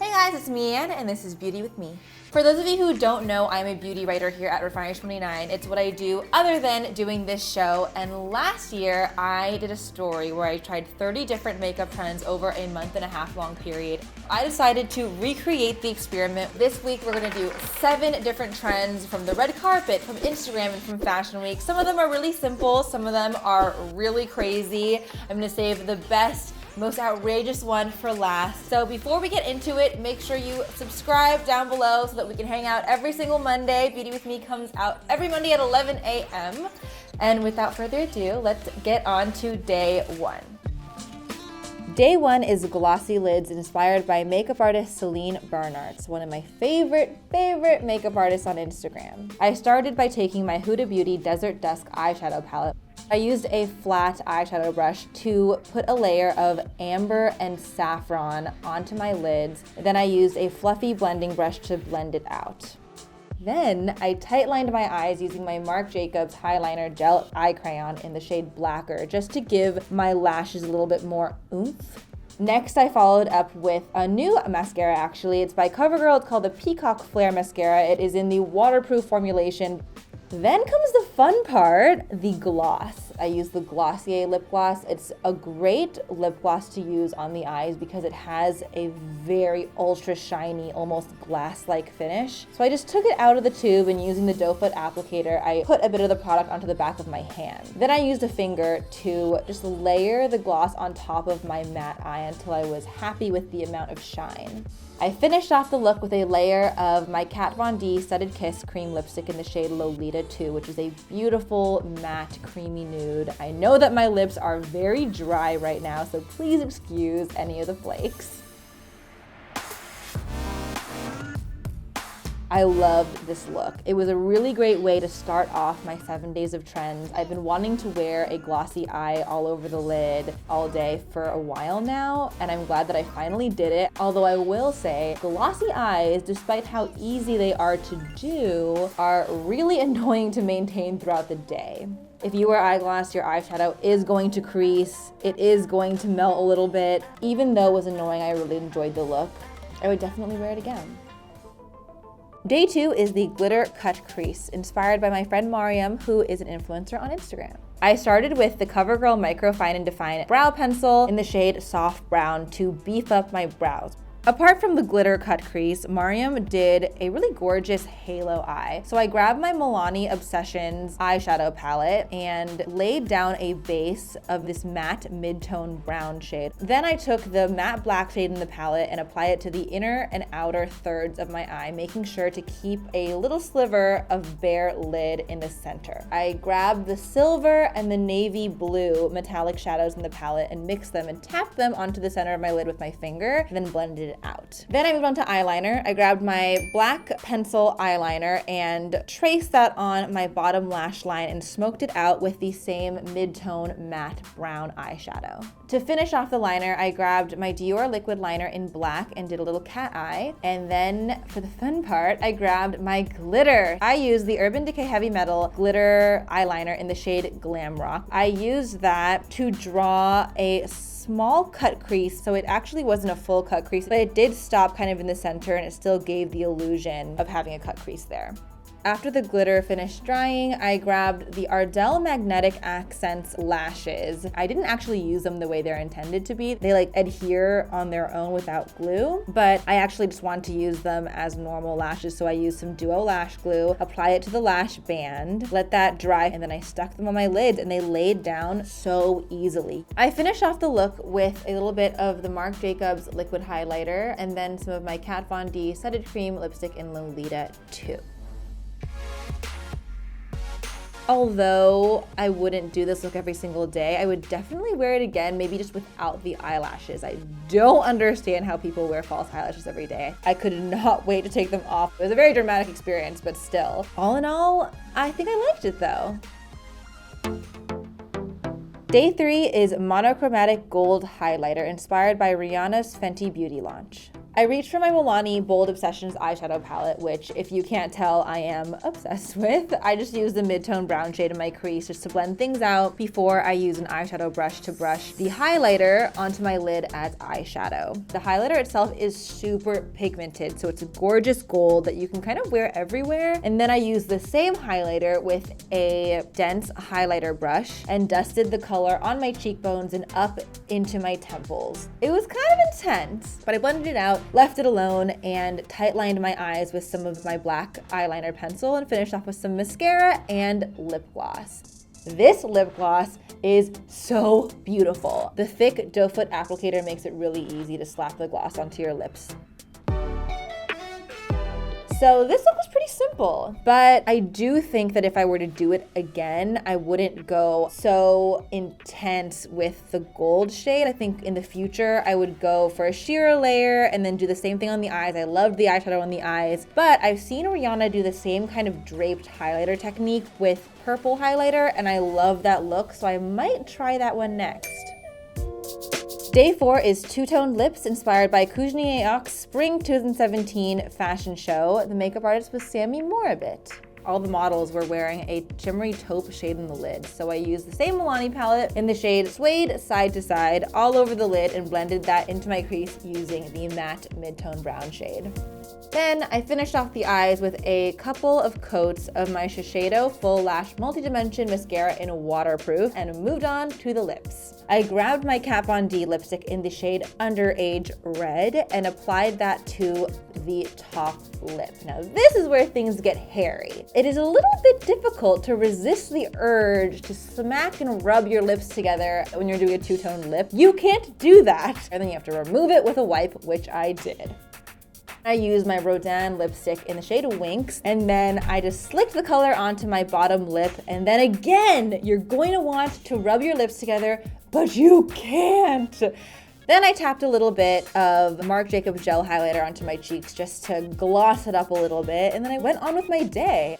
Hey guys, it's me Anne, and this is Beauty with Me. For those of you who don't know, I'm a beauty writer here at Refinery29. It's what I do other than doing this show, and last year I did a story where I tried 30 different makeup trends over a month-and-a-half long period. I decided to recreate the experiment. This week we're gonna do 7 different trends from the red carpet, from Instagram, and from Fashion Week. Some of them are really simple, some of them are really crazy. I'm gonna save the best, most outrageous one for last. So before we get into it, make sure you subscribe down below so that we can hang out every single Monday. Beauty with Me comes out every Monday at 11 a.m. And without further ado, let's get on to day 1. Day 1 is Glossy Lids, inspired by makeup artist Celine Bernards, one of my favorite makeup artists on Instagram. I started by taking my Huda Beauty Desert Dusk eyeshadow palette. I used a flat eyeshadow brush to put a layer of amber and saffron onto my lids. Then I used a fluffy blending brush to blend it out. Then I tight lined my eyes using my Marc Highliner gel eye crayon in the shade Blacquer, just to give my lashes a little bit more oomph. Next, I followed up with a new mascara actually. It's by COVERGIRL. It's called the Peacock Flare Mascara. It is in the waterproof formulation. Then comes the fun part, the gloss. I use the Glossier Lip Gloss. It's a great lip gloss to use on the eyes because it has a very ultra shiny, almost glass-like finish. So I just took it out of the tube, and using the doe foot applicator, I put a bit of the product onto the back of my hand. Then I used a finger to just layer the gloss on top of my matte eye until I was happy with the amount of shine. I finished off the look with a layer of my Kat Von D Studded Kiss cream lipstick in the shade Lolita 2, which is a beautiful matte creamy nude. I know that my lips are very dry right now, so please excuse any of the flakes. I loved this look. It was a really great way to start off my 7 days of trends. I've been wanting to wear a glossy eye all over the lid all day for a while now, and I'm glad that I finally did it. Although I will say, glossy eyes, despite how easy they are to do, are really annoying to maintain throughout the day. If you wear eye gloss, your eyeshadow is going to crease. It is going to melt a little bit. Even though it was annoying, I really enjoyed the look. I would definitely wear it again. Day 2 is the Glitter Cut Crease, inspired by my friend Mariam, who is an influencer on Instagram. I started with the CoverGirl Micro Fine and Define brow pencil in the shade Soft Brown to beef up my brows. Apart from the glitter cut crease, Mariam did a really gorgeous halo eye. So I grabbed my Milani Obsessions eyeshadow palette and laid down a base of this matte mid-tone brown shade. Then I took the matte black shade in the palette and applied it to the inner and outer thirds of my eye, making sure to keep a little sliver of bare lid in the center. I grabbed the silver and the navy blue metallic shadows in the palette and mixed them and tapped them onto the center of my lid with my finger, and then blended it out. Then I moved on to eyeliner. I grabbed my black pencil eyeliner and traced that on my bottom lash line and smoked it out with the same mid-tone matte brown eyeshadow. To finish off the liner, I grabbed my Dior liquid liner in black and did a little cat eye. And then for the fun part, I grabbed my glitter. I used the Urban Decay Heavy Metal glitter eyeliner in the shade Glam Rock. I used that to draw a small cut crease, so it actually wasn't a full cut crease, but it did stop kind of in the center and it still gave the illusion of having a cut crease there. After the glitter finished drying, I grabbed the Ardell Magnetic Accents lashes. I didn't actually use them the way they're intended to be. They like adhere on their own without glue, but I actually just want to use them as normal lashes. So I used some Duo lash glue, apply it to the lash band, let that dry, and then I stuck them on my lids and they laid down so easily. I finished off the look with a little bit of the Marc Jacobs liquid highlighter and then some of my Kat Von D Studded Cream lipstick in Lolita 2. Although I wouldn't do this look every single day, I would definitely wear it again, maybe just without the eyelashes. I don't understand how people wear false eyelashes every day. I could not wait to take them off. It was a very dramatic experience, but still. All in all, I think I liked it though. Day 3 is Monochromatic Gold Highlighter, inspired by Rihanna's Fenty Beauty launch. I reached for my Milani Bold Obsessions eyeshadow palette, which if you can't tell, I am obsessed with. I just use the mid-tone brown shade in my crease just to blend things out before I use an eyeshadow brush to brush the highlighter onto my lid as eyeshadow. The highlighter itself is super pigmented, so it's a gorgeous gold that you can kind of wear everywhere. And then I use the same highlighter with a dense highlighter brush and dusted the color on my cheekbones and up into my temples. It was kind of intense, but I blended it out, left it alone, and tight lined my eyes with some of my black eyeliner pencil and finished off with some mascara and lip gloss. This lip gloss is so beautiful. The thick doe foot applicator makes it really easy to slap the gloss onto your lips. So this look was pretty simple, but I do think that if I were to do it again, I wouldn't go so intense with the gold shade. I think in the future, I would go for a sheer layer and then do the same thing on the eyes. I loved the eyeshadow on the eyes, but I've seen Rihanna do the same kind of draped highlighter technique with purple highlighter, and I love that look, so I might try that one next. Day 4 is two-toned lips inspired by Cugnier's Spring 2017 fashion show. The makeup artist was Sammy Morabit. All the models were wearing a shimmery taupe shade in the lid, so I used the same Milani palette in the shade Suede Side to Side all over the lid and blended that into my crease using the matte mid-tone brown shade. Then I finished off the eyes with a couple of coats of my Shiseido Full Lash Multi-Dimension Mascara in waterproof and moved on to the lips. I grabbed my Kat Von D lipstick in the shade Underage Red and applied that to the top lip. Now this is where things get hairy. It is a little bit difficult to resist the urge to smack and rub your lips together when you're doing a two-tone lip. You can't do that. And then you have to remove it with a wipe, which I did. I used my Rodin lipstick in the shade Winx, and then I just slicked the color onto my bottom lip, and then again, you're going to want to rub your lips together, but you can't. Then I tapped a little bit of Marc Jacobs gel highlighter onto my cheeks just to gloss it up a little bit, and then I went on with my day.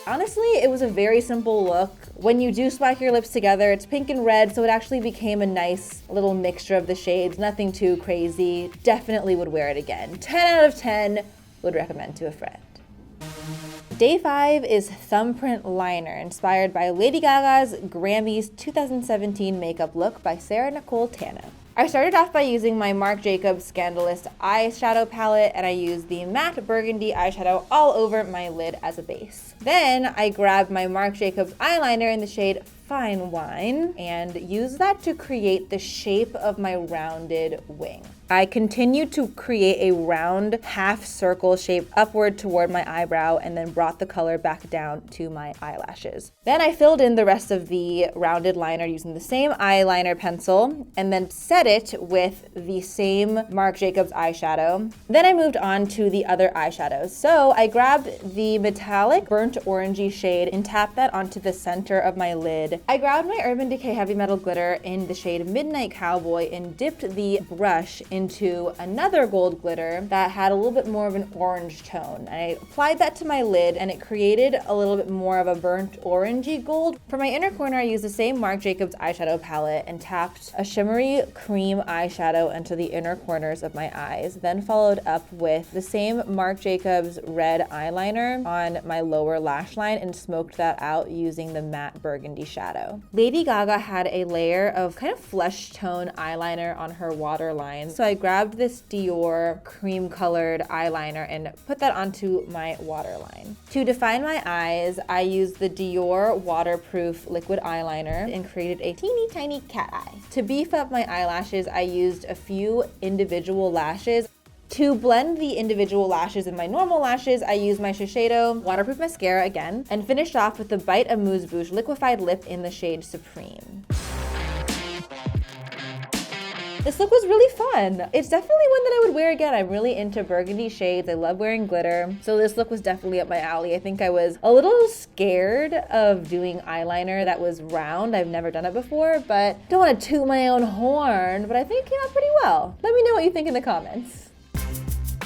Honestly, it was a very simple look. When you do smack your lips together, it's pink and red, so it actually became a nice little mixture of the shades. Nothing too crazy. Definitely would wear it again. 10 out of 10, would recommend to a friend. Day 5 is Thumbprint Liner, inspired by Lady Gaga's Grammys 2017 makeup look by Sarah Nicole Tanno. I started off by using my Marc Jacobs Scandalous eyeshadow palette, and I used the matte burgundy eyeshadow all over my lid as a base. Then I grabbed my Marc Jacobs eyeliner in the shade Fine Wine and used that to create the shape of my rounded wing. I continued to create a round half circle shape upward toward my eyebrow and then brought the color back down to my eyelashes. Then I filled in the rest of the rounded liner using the same eyeliner pencil and then set it with the same Marc Jacobs eyeshadow. Then I moved on to the other eyeshadows. So I grabbed the metallic burnt orangey shade and tapped that onto the center of my lid. I grabbed my Urban Decay Heavy Metal Glitter in the shade Midnight Cowboy and dipped the brush into another gold glitter that had a little bit more of an orange tone. I applied that to my lid and it created a little bit more of a burnt orangey gold. For my inner corner, I used the same Marc Jacobs eyeshadow palette and tapped a shimmery cream eyeshadow into the inner corners of my eyes, then followed up with the same Marc Jacobs red eyeliner on my lower lash line and smoked that out using the matte burgundy shadow. Lady Gaga had a layer of kind of flesh tone eyeliner on her waterline, so I grabbed this Dior cream colored eyeliner and put that onto my waterline. To define my eyes, I used the Dior waterproof liquid eyeliner and created a teeny tiny cat eye. To beef up my eyelashes, I used a few individual lashes. To blend the individual lashes in my normal lashes, I used my Shiseido waterproof mascara again and finished off with the Bite Amuse Bouche liquefied lip in the shade Supreme. This look was really fun. It's definitely one that I would wear again. I'm really into burgundy shades. I love wearing glitter. So this look was definitely up my alley. I think I was a little scared of doing eyeliner that was round. I've never done it before, but don't want to toot my own horn, but I think it came out pretty well. Let me know what you think in the comments.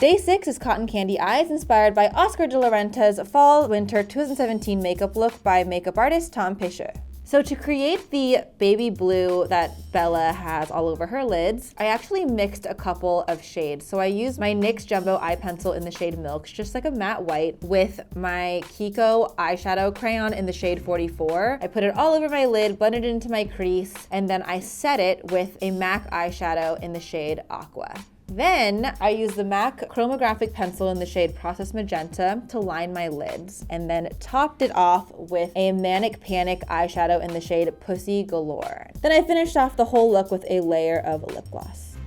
Day 6 is Cotton Candy Eyes, inspired by Oscar de la Renta's Fall Winter 2017 makeup look by makeup artist Tom Pichet. So to create the baby blue that Bella has all over her lids, I actually mixed a couple of shades. So I used my NYX Jumbo eye pencil in the shade Milk, just like a matte white, with my Kiko eyeshadow crayon in the shade 44. I put it all over my lid, blended it into my crease, and then I set it with a MAC eyeshadow in the shade Aqua. Then I used the MAC chromographic pencil in the shade Process Magenta to line my lids, and then topped it off with a Manic Panic eyeshadow in the shade Pussy Galore. Then I finished off the whole look with a layer of lip gloss.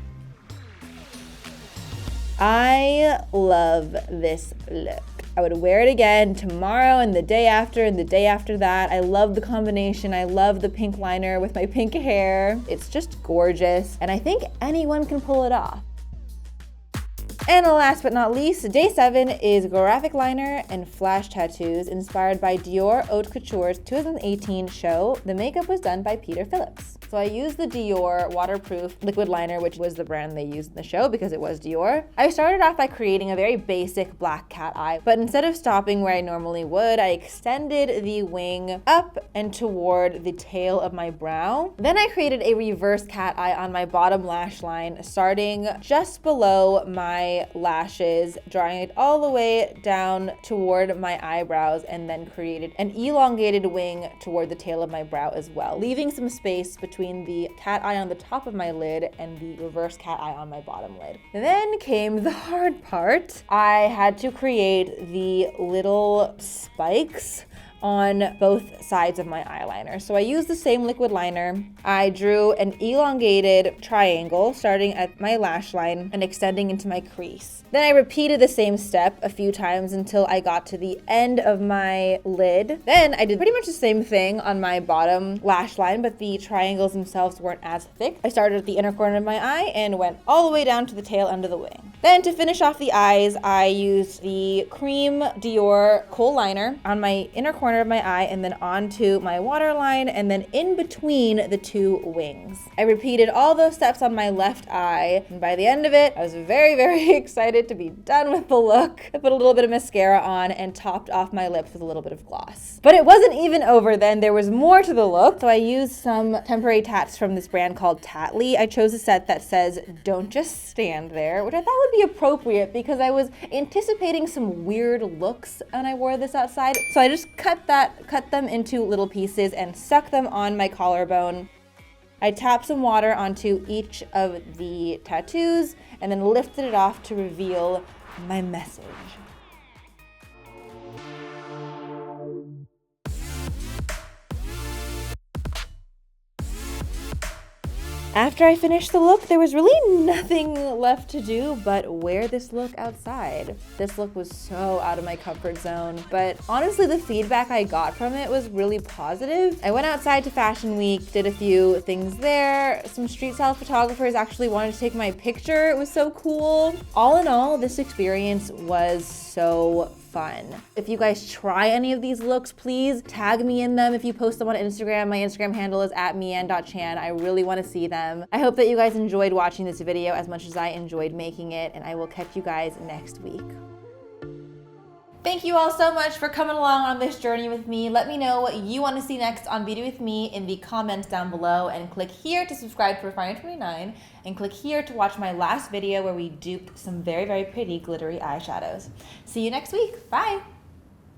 I love this look. I would wear it again tomorrow and the day after and the day after that. I love the combination. I love the pink liner with my pink hair. It's just gorgeous, and I think anyone can pull it off. And last but not least, day 7 is graphic liner and flash tattoos inspired by Dior Haute Couture's 2018 show. The makeup was done by Peter Phillips. So I used the Dior waterproof liquid liner, which was the brand they used in the show because it was Dior. I started off by creating a very basic black cat eye, but instead of stopping where I normally would, I extended the wing up and toward the tail of my brow. Then I created a reverse cat eye on my bottom lash line, starting just below my lashes, drawing it all the way down toward my eyebrows, and then created an elongated wing toward the tail of my brow as well, leaving some space between the cat eye on the top of my lid and the reverse cat eye on my bottom lid. Then came the hard part. I had to create the little spikes on both sides of my eyeliner. So I used the same liquid liner. I drew an elongated triangle starting at my lash line and extending into my crease. Then I repeated the same step a few times until I got to the end of my lid. Then I did pretty much the same thing on my bottom lash line, but the triangles themselves weren't as thick. I started at the inner corner of my eye and went all the way down to the tail end of the wing. Then to finish off the eyes, I used the cream Dior kohl liner on my inner corner of my eye and then onto my waterline and then in between the two wings. I repeated all those steps on my left eye, and by the end of it, I was very, very excited to be done with the look. I put a little bit of mascara on and topped off my lips with a little bit of gloss. But it wasn't even over then. There was more to the look. So I used some temporary tats from this brand called Tattly. I chose a set that says, "Don't just stand there," which I thought would be appropriate because I was anticipating some weird looks when I wore this outside. So I just cut them into little pieces and stuck them on my collarbone. I tapped some water onto each of the tattoos and then lifted it off to reveal my message. After I finished the look, there was really nothing left to do but wear this look outside. This look was so out of my comfort zone, but honestly, the feedback I got from it was really positive. I went outside to Fashion Week, did a few things there. Some street style photographers actually wanted to take my picture. It was so cool. All in all, this experience was so fun. If you guys try any of these looks, please tag me in them if you post them on Instagram. My Instagram handle is @mian.chan. I really want to see them. I hope that you guys enjoyed watching this video as much as I enjoyed making it, and I will catch you guys next week. Thank you all so much for coming along on this journey with me. Let me know what you want to see next on Beauty With Me in the comments down below, and click here to subscribe to Refinery29, and click here to watch my last video where we duped some very, very pretty glittery eyeshadows. See you next week. Bye!